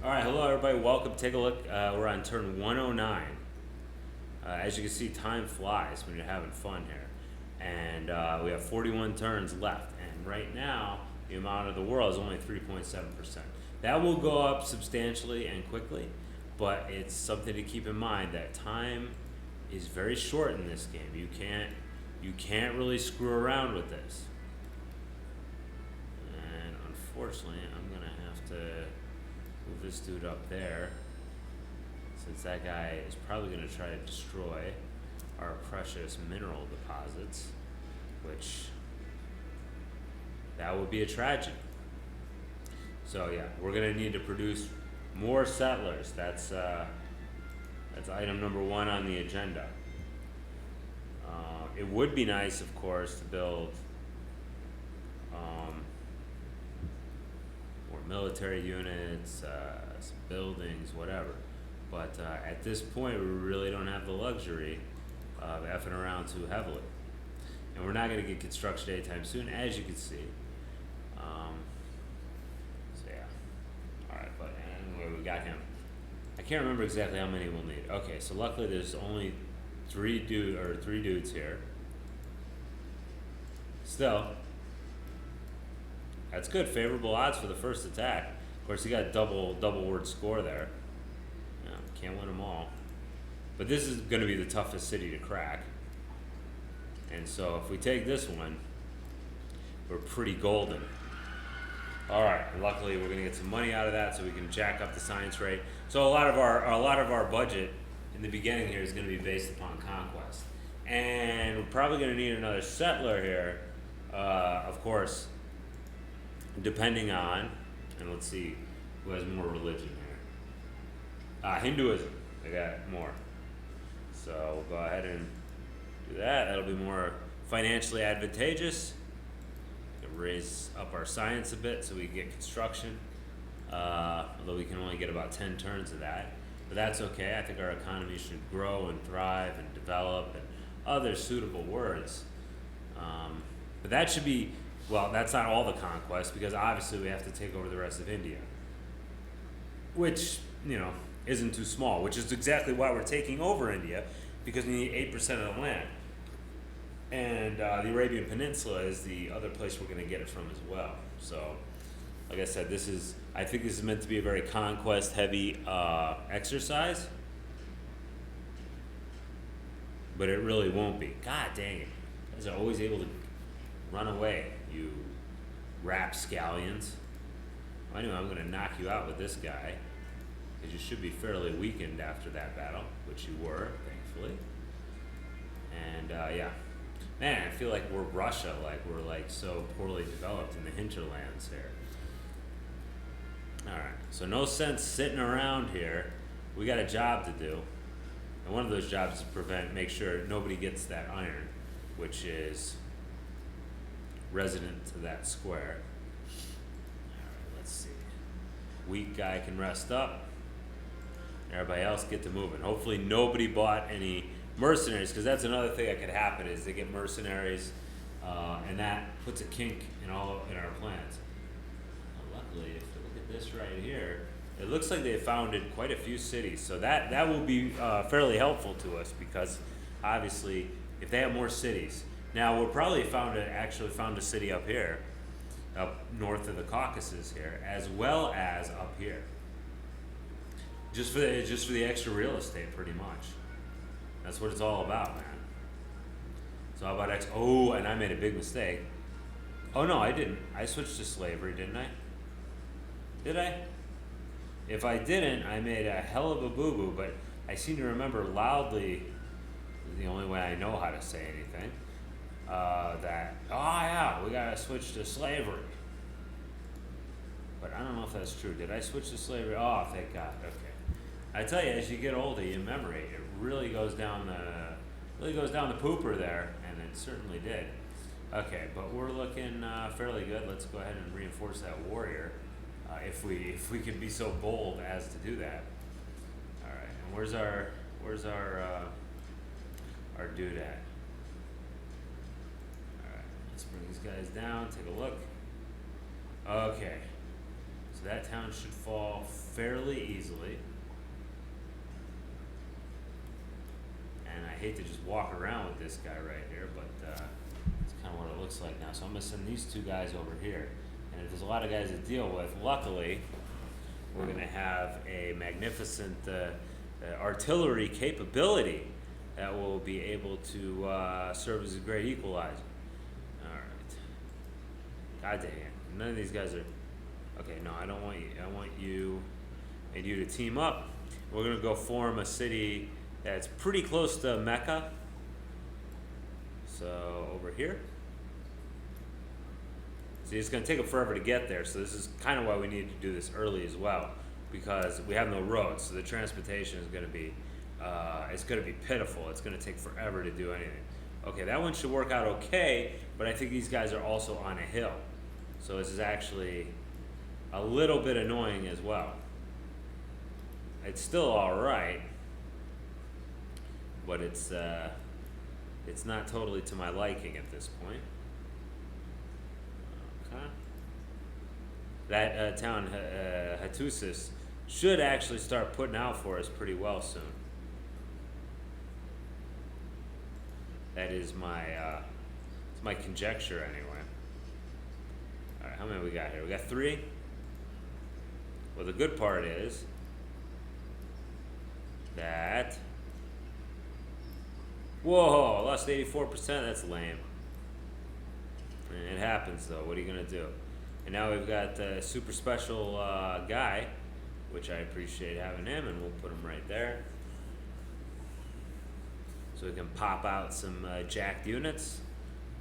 All right, hello everybody. Welcome. Take a look. We're on turn 109. As you can see, time flies when you're having fun here, and we have 41 turns left. And right now, the amount of the world is only 3.7%. That will go up substantially and quickly, but it's something to keep in mind that time is very short in this game. You can't really screw around with this. And unfortunately, I'm gonna have to move this dude up there, since that guy is probably going to try to destroy our precious mineral deposits, which that would be a tragedy. So yeah, we're going to need to produce more settlers. That's item number 1 on the agenda. It would be nice, of course, to build more military units, some buildings, whatever. But at this point, we really don't have the luxury of effing around too heavily. And we're not going to get construction anytime soon, as you can see. So yeah. Alright, but anyway, we got him. I can't remember exactly how many we'll need. Okay, so luckily there's only three dudes here. Still, that's good. Favorable odds for the first attack. Of course, he got a double word score there. Yeah, can't win them all. But this is going to be the toughest city to crack. And so if we take this one, we're pretty golden. All right. Luckily, we're going to get some money out of that, so we can jack up the science rate. So a lot of our budget in the beginning here is going to be based upon conquest, and we're probably going to need another settler here. Of course, depending on, and let's see who has more religion here. Hinduism, they got more. So we'll go ahead and do that. That'll be more financially advantageous. Raise up our science a bit so we can get construction. Although we can only get about 10 turns of that. But that's okay. I think our economy should grow and thrive and develop and other suitable words. But that should be, well, that's not all the conquest, because obviously we have to take over the rest of India. Which, isn't too small, which is exactly why we're taking over India, because we need 8% of the land. And the Arabian Peninsula is the other place we're going to get it from as well. So, like I said, I think this is meant to be a very conquest-heavy exercise, but it really won't be. God dang it. You guys are always able to run away, you rapscallions. Well, anyway, I'm going to knock you out with this guy, because you should be fairly weakened after that battle, which you were, thankfully. And, yeah. Man, I feel like we're Russia, like we're so poorly developed in the hinterlands here. Alright, so no sense sitting around here. We got a job to do. And one of those jobs is make sure nobody gets that iron, which is resident to that square. Alright, let's see. Weak guy can rest up. Everybody else get to moving. Hopefully nobody bought any mercenaries, because that's another thing that could happen, is they get mercenaries, and that puts a kink in our plans. Luckily, if you look at this right here, it looks like they founded quite a few cities, so that will be fairly helpful to us, because obviously if they have more cities. Now we'll probably actually found a city up here, up north of the Caucasus here, as well as up here, just for the extra real estate, pretty much. That's what it's all about, man. So how about oh, and I made a big mistake. Oh no, I didn't. I switched to slavery, didn't I? Did I? If I didn't, I made a hell of a boo-boo, but I seem to remember loudly, the only way I know how to say anything, that, oh yeah, we gotta switch to slavery. But I don't know if that's true. Did I switch to slavery? Oh, thank God. Okay. I tell you, as you get older, your memory, it really goes down the pooper there, and it certainly did. Okay, but we're looking fairly good. Let's go ahead and reinforce that warrior, if we can be so bold as to do that. All right, and where's our dude at? All right, let's bring these guys down. Take a look. Okay, so So that town should fall fairly easily. And I hate to just walk around with this guy right here, but it's kind of what it looks like now. So I'm going to send these two guys over here. And if there's a lot of guys to deal with, luckily, we're going to have a magnificent artillery capability that will be able to serve as a great equalizer. Alright. God dang it. None of these guys are... Okay, no, I don't want you. I want you and you to team up. We're going to go form a city that's pretty close to Mecca. So, over here. See, it's going to take them forever to get there, so this is kind of why we need to do this early as well, because we have no roads, so the transportation is going to be, it's going to be pitiful. It's going to take forever to do anything. Okay, that one should work out okay, but I think these guys are also on a hill, so this is actually a little bit annoying as well. It's still all right, but it's not totally to my liking at this point. Okay. That town, Hattusis, should actually start putting out for us pretty well soon. That is my, it's my conjecture anyway. All right, how many we got here? We got 3. Well, the good part is that, whoa, I lost 84%. That's lame. It happens though. What are you gonna do? And now we've got the super special guy, which I appreciate having him, and we'll put him right there, so we can pop out some jacked units,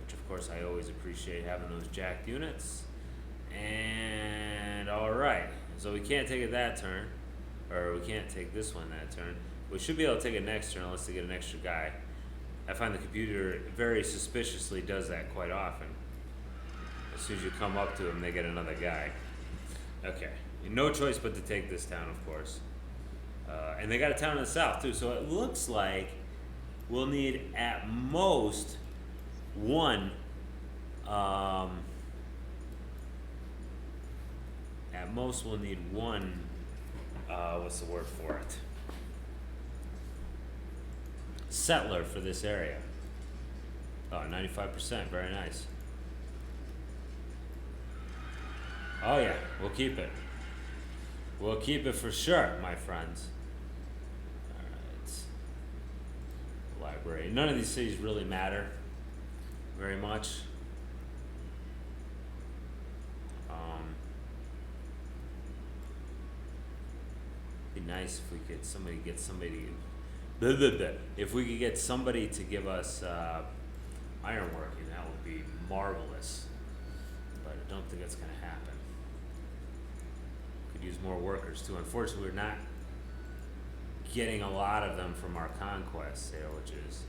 which of course I always appreciate having those jacked units. And all right, so we can't take it that turn, or we can't take this one that turn. We should be able to take it next turn unless they get an extra guy. I find the computer very suspiciously does that quite often. As soon as you come up to them, they get another guy. Okay, no choice but to take this town, of course. And they got a town in the south too, so it looks like we'll need at most one. At most, we'll need one. What's the word for it? Settler for this area. Oh, 95%, very nice. Oh yeah, we'll keep it. We'll keep it for sure, my friends. Alright. Library. None of these cities really matter very much. Be nice if we could get somebody if we could get somebody to give us ironworking, that would be marvelous. But I don't think that's going to happen. Could use more workers too. Unfortunately, we're not getting a lot of them from our conquest sale, which is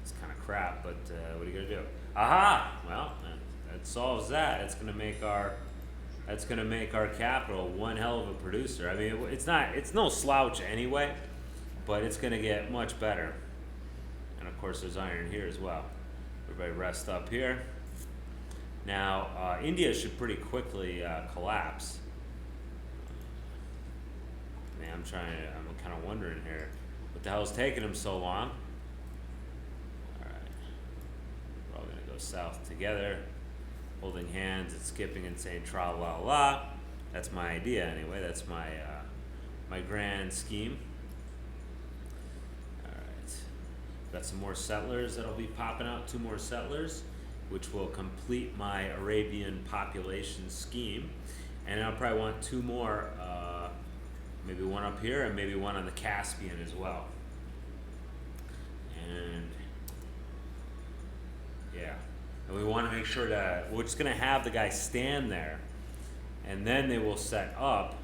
it's kind of crap. But what are you going to do? Aha! Well, that solves that. It's going to make our capital one hell of a producer. I mean, it's no slouch anyway, but it's going to get much better. And of course, there's iron here as well. Everybody rest up here. Now, India should pretty quickly collapse. Man, I'm kind of wondering here, what the hell is taking them so long? All right, we're all going to go south together, holding hands and skipping and saying tra la la. That's my idea anyway. That's my my grand scheme. All right, got some more settlers that'll be popping out. 2 more settlers, which will complete my Arabian population scheme. And I'll probably want 2 more, maybe one up here and maybe one on the Caspian as well. And yeah. And we want to make sure that we're just going to have the guy stand there, and then they will set up.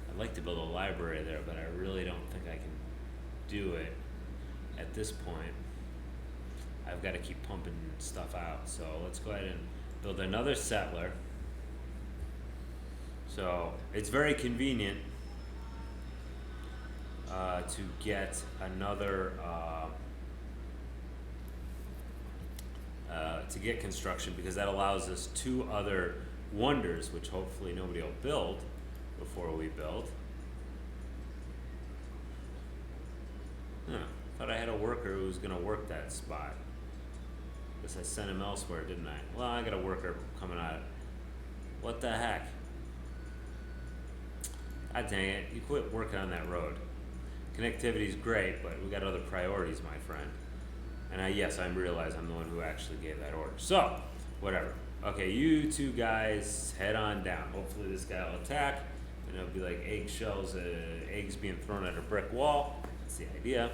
I'd like to build a library there, but I really don't think I can do it at this point. I've got to keep pumping stuff out. So let's go ahead and build another settler. So it's very convenient to get another to get construction, because that allows us 2 other wonders, which hopefully nobody will build before we build. Thought I had a worker who was gonna work that spot. Guess I sent him elsewhere, didn't I? Well, I got a worker coming out. What the heck? God dang it, you quit working on that road. Connectivity's great, but we got other priorities, my friend. And yes, I realize I'm the one who actually gave that order. So, whatever. Okay, you 2 guys head on down. Hopefully this guy will attack, and it'll be like eggs being thrown at a brick wall. That's the idea.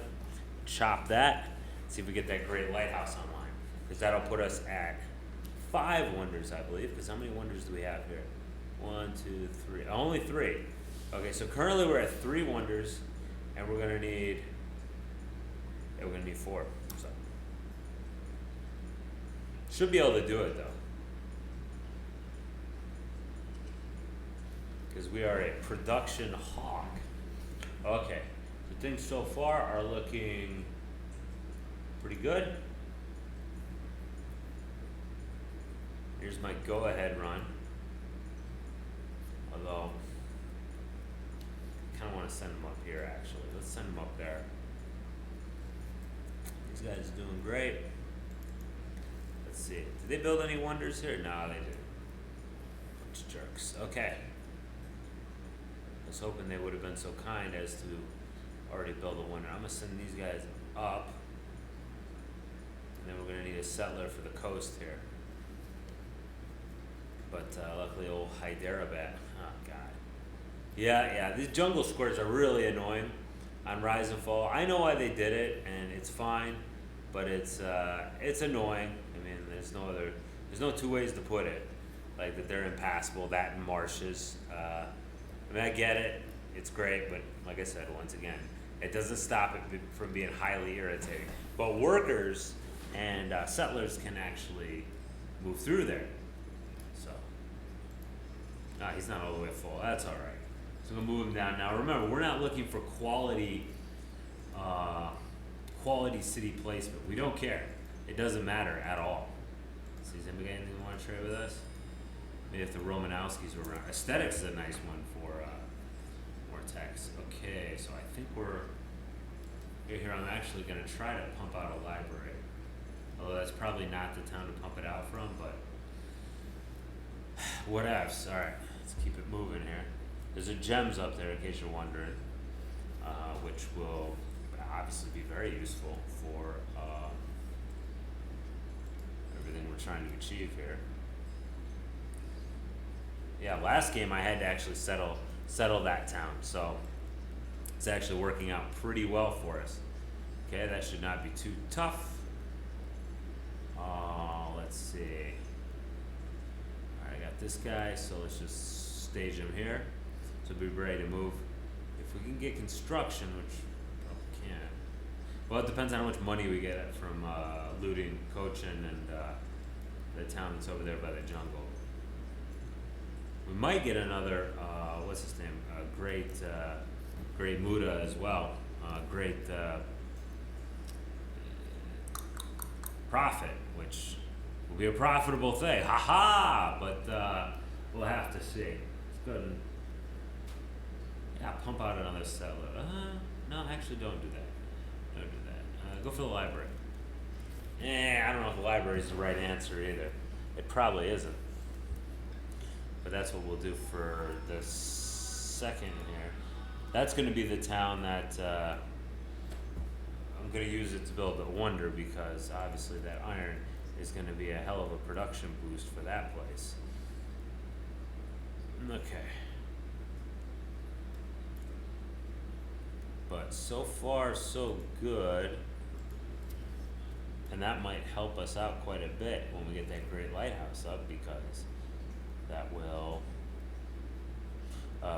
Chop that. See if we get that great lighthouse online, because that'll put us at 5 wonders, I believe. Because how many wonders do we have here? 1, 2, 3. Only 3. Okay, so currently we're at 3 wonders, and we're gonna need 4. So should be able to do it though, because we are a production hog. Okay, so things so far are looking pretty good. Here's my go-ahead run. Although, I kind of want to send them up here actually. Let's send them up there. These guys are doing great. Let's see. Did they build any wonders here? No, they didn't. Bunch of jerks. Okay. I was hoping they would have been so kind as to already build a wonder. I'm going to send these guys up. And then we're going to need a settler for the coast here. But luckily old Hyderabad. Oh, God. Yeah, these jungle squares are really annoying on Rise and Fall. I know why they did it, and it's fine, but it's annoying. I mean, there's no 2 ways to put it. Like that they're impassable, that and marshes. I mean, I get it. It's great, but like I said, once again, it doesn't stop it from being highly irritating. But workers and settlers can actually move through there. So, he's not all the way full. That's all right. So we'll move him down. Now remember, we're not looking for quality city placement. We don't care. It doesn't matter at all. See, does anybody got anything you want to trade with us? Maybe if the Romanowskis were around. Aesthetics is a nice one for Vortex. Okay, so I think we're here. I'm actually going to try to pump out a library. Although that's probably not the town to pump it out from, but whatevs. All right, let's keep it moving here. There's a gems up there, in case you're wondering, which will obviously be very useful for everything we're trying to achieve here. Yeah, last game I had to actually settle that town, so it's actually working out pretty well for us. Okay, that should not be too tough. Let's see. All right, I got this guy, so let's just stage him here. So we'll be ready to move. If we can get construction, which we probably can't. Well, it depends on how much money we get from looting Cochin and the town that's over there by the jungle. We might get another, what's his name? Great Muda as well. Great profit, which will be a profitable thing. Ha ha! But we'll have to see. Let's go ahead and pump out another settler. No, actually don't do that. Don't do that. Go for the library. I don't know if the library is the right answer either. It probably isn't. But that's what we'll do for the second here. That's going to be the town that I'm going to use it to build a wonder, because obviously that iron is going to be a hell of a production boost for that place. Okay. But so far so good. And that might help us out quite a bit when we get that great lighthouse up, because that will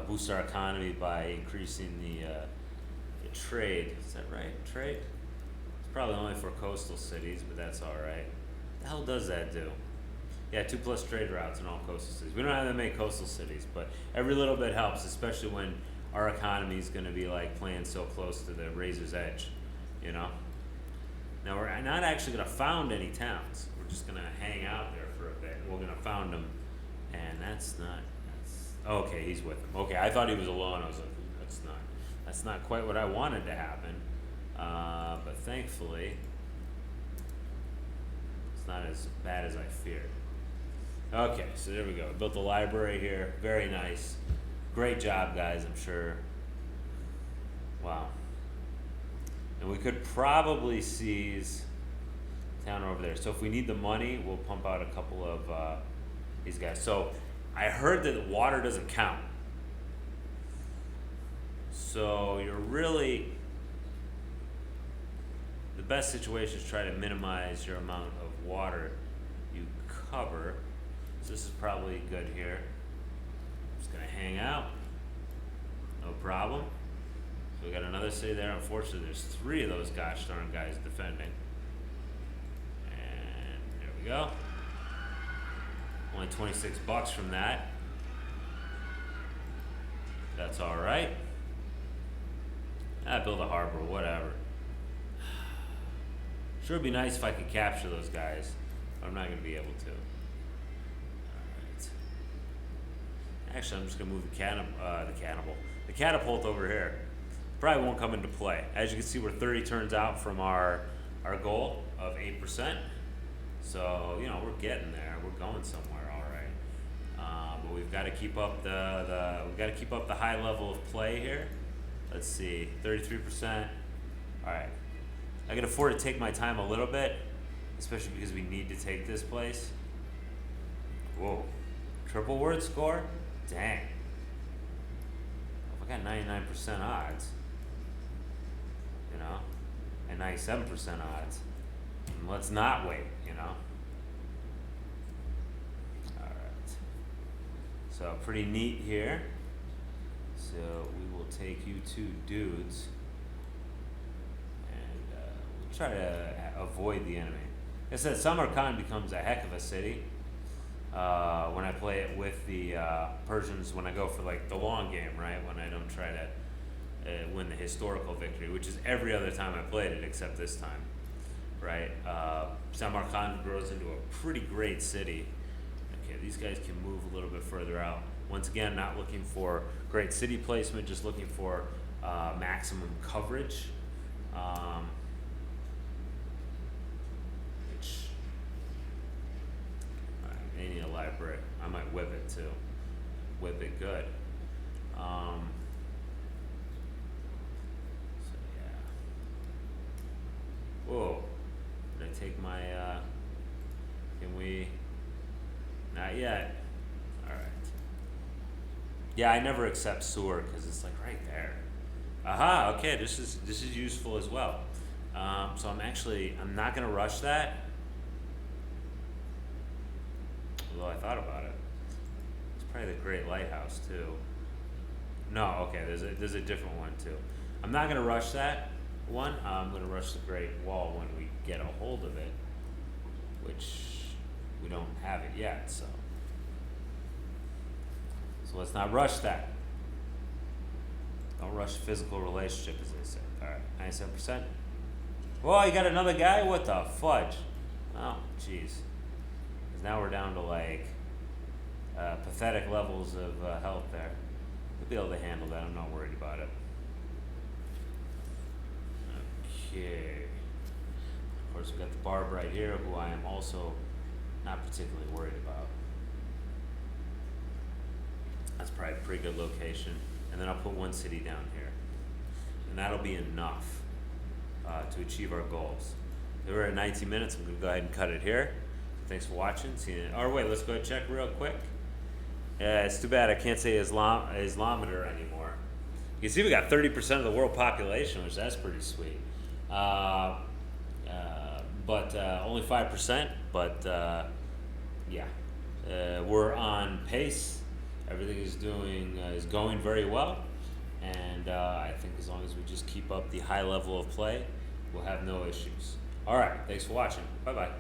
boost our economy by increasing the trade. Is that right? Trade? It's probably only for coastal cities, but that's all right. What the hell does that do? Yeah, 2+ trade routes in all coastal cities. We don't have that many coastal cities, but every little bit helps, especially when our economy is going to be like playing so close to the razor's edge, you know? Now we're not actually going to found any towns. We're we're just gonna hang out there for a bit. We're gonna found him, and that's okay. He's with him. Okay, I thought he was alone. I was like, that's not quite what I wanted to happen. But thankfully, it's not as bad as I feared. Okay, so there we go. Built the library here. Very nice. Great job, guys. I'm sure. Wow. And we could probably seize town over there. So if we need the money, we'll pump out a couple of these guys. So I heard that water doesn't count. So you're really, the best situation is try to minimize your amount of water you cover. So this is probably good here. I'm just gonna hang out. No problem. So we got another city there. Unfortunately, there's 3 of those gosh darn guys defending. And there we go. Only 26 bucks from that. That's all right. Build a harbor, whatever. Sure, it'd be nice if I could capture those guys, but I'm not going to be able to. Alright. Actually, I'm just going to move the catapult over here. Probably won't come into play. As you can see, we're 30 turns out from our goal of 8%. So, you know, we're getting there. We're going somewhere, all right. But we've got to keep up the high level of play here. Let's see, 33%. All right, I can afford to take my time a little bit, especially because we need to take this place. Whoa, triple word score? Dang. If I got 99% odds, you know, and 97% odds, and let's not wait, you know. All right, so pretty neat here. So we will take you 2 dudes, and we'll try to avoid the enemy. Like I said, Samarkand becomes a heck of a city when I play it with the Persians, when I go for like the long game, right? When I don't try to win the historical victory, which is every other time I played it except this time, right? Samarkand grows into a pretty great city. Okay, these guys can move a little bit further out. Once again, not looking for great city placement, just looking for maximum coverage. They need a library. I might whip it too. Whip it good. So yeah. Whoa. Did I take my, can we? Not yet. Alright. Yeah, I never accept sewer because it's like right there. Aha, okay, this is useful as well. So I'm not gonna rush that. Although I thought about it. It's probably the Great Lighthouse too. No, okay, there's a different one too. I'm not gonna rush that one. I'm gonna rush the Great Wall when we get a hold of it, which we don't have it yet, so let's not rush that. Don't rush physical relationship, as they say. Alright, 97%. Whoa, you got another guy? What the fudge? Oh, jeez. Because now we're down to like pathetic levels of health there. We'll be able to handle that. I'm not worried about it. Okay. Of course, we've got the barb right here, who I am also not particularly worried about. That's probably a pretty good location. And then I'll put 1 city down here. And that'll be enough to achieve our goals. We're at 19 minutes. I'm going to go ahead and cut it here. Thanks for watching. See you. Or wait, let's go ahead and check real quick. It's too bad I can't say Islamometer anymore. You can see we got 30% of the world population, which that's pretty sweet. But only 5%. But yeah, we're on pace. Everything is going very well, and I think as long as we just keep up the high level of play, we'll have no issues. All right, thanks for watching. Bye bye.